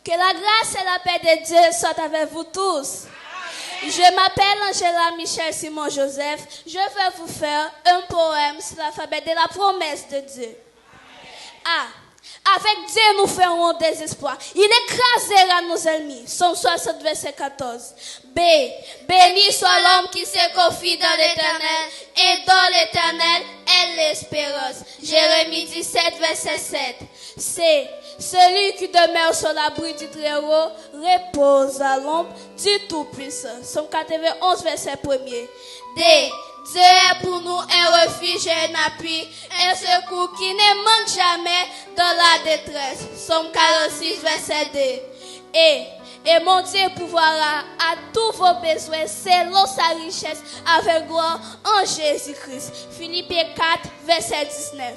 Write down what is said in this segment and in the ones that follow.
Que la grâce et la paix de Dieu soient avec vous tous. Je m'appelle Angela Michel Simon Joseph. Je vais vous faire un poème sur l'alphabet de la promesse de Dieu. A. Avec Dieu nous ferons des espoirs. Il écrasera nos ennemis. Somme 60, verset 14. B. Béni soit l'homme qui se confie dans l'Éternel et dans l'Éternel est l'espérance. Jérémie 17, verset 7. C. Celui qui demeure sur l'abri du Très-Haut repose à l'ombre du Tout-Puissant. Somme 91, verset 1er. D. Dieu est pour nous un refuge et un appui, un secours qui ne manque jamais dans la détresse. Somme 46, verset 2. Et mon Dieu pourvoira à tous vos besoins selon sa richesse avec gloire en Jésus-Christ. Philippiens 4, verset 19.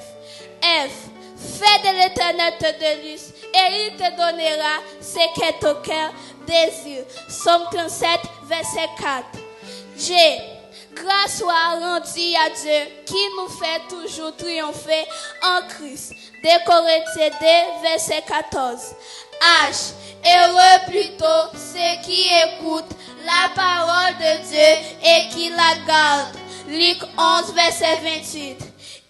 F. Fais de l'Éternel ta délice et il te donnera ce que ton cœur désire. Somme 37, verset 4. G. Grâce soit rendue à Dieu qui nous fait toujours triompher en Christ. 2 Corinthiens 2, verset 14. H. Heureux plutôt ceux qui écoutent la parole de Dieu et qui la gardent. Luc 11, verset 28.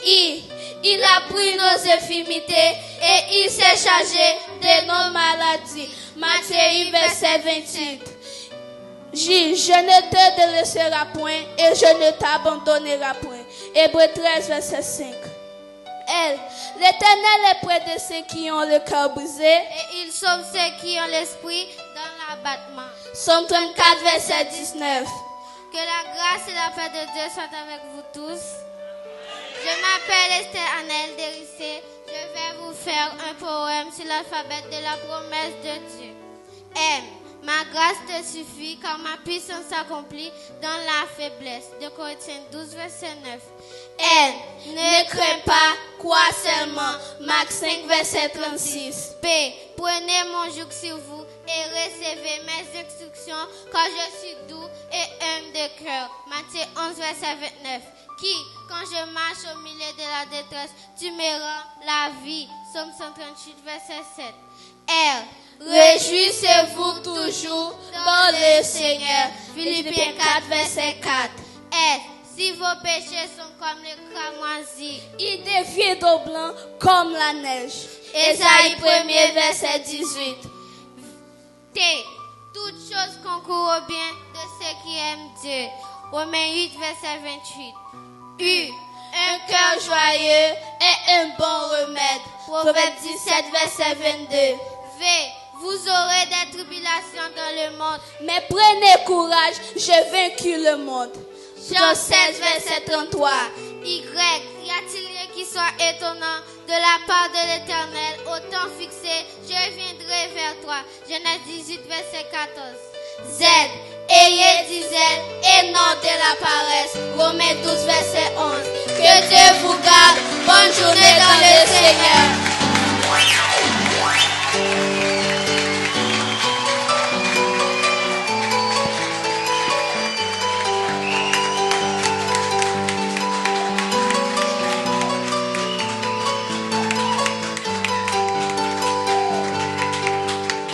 I. Il a pris nos infirmités et il s'est chargé de nos maladies. Matthieu 1, verset 28. J. Je ne te délaisserai point et je ne t'abandonnerai point. Hébreux 13, verset 5. L. L'Éternel est près de ceux qui ont le cœur brisé et il sauve ceux qui ont l'esprit dans l'abattement. Somme 34, verset 19. Que la grâce et la paix de Dieu soient avec vous tous. Je m'appelle Esther Annelle Dérissé. Je vais vous faire un poème sur l'alphabet de la promesse de Dieu. M. Ma grâce te suffit car ma puissance s'accomplit dans la faiblesse. 2 Corinthiens 12, verset 9. N. Ne crains pas, crois seulement. Marc 5, verset 36. P. Prenez mon joug sur vous et recevez mes instructions car je suis doux et humble de cœur. Matthieu 11, verset 29. Qui, quand je marche au milieu de la détresse, tu me rends la vie. Somme 138, verset 7. R. Réjouissez-vous toujours dans le Seigneur. Philippiens 4, verset 4. S. Si vos péchés sont comme le cramoisi, ils deviennent au blanc comme la neige. Ésaïe 1er, verset 18. T. Toutes choses concourent au bien de ceux qui aiment Dieu. Romains 8, verset 28. U. Un cœur joyeux est un bon remède. Proverbe 17, verset 22. V. Vous aurez des tribulations dans le monde, mais prenez courage, j'ai vaincu le monde. Jean 16, verset 33. Y. Y a-t-il rien qui soit étonnant de la part de l'Éternel? Au temps fixé, je viendrai vers toi. Genèse 18, verset 14. Z. Ayez du zèle et non de la paresse. Romains 12, verset 11. Que Dieu vous garde. Bonne journée dans le Seigneur.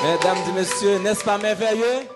Mesdames et messieurs, n'est-ce pas merveilleux?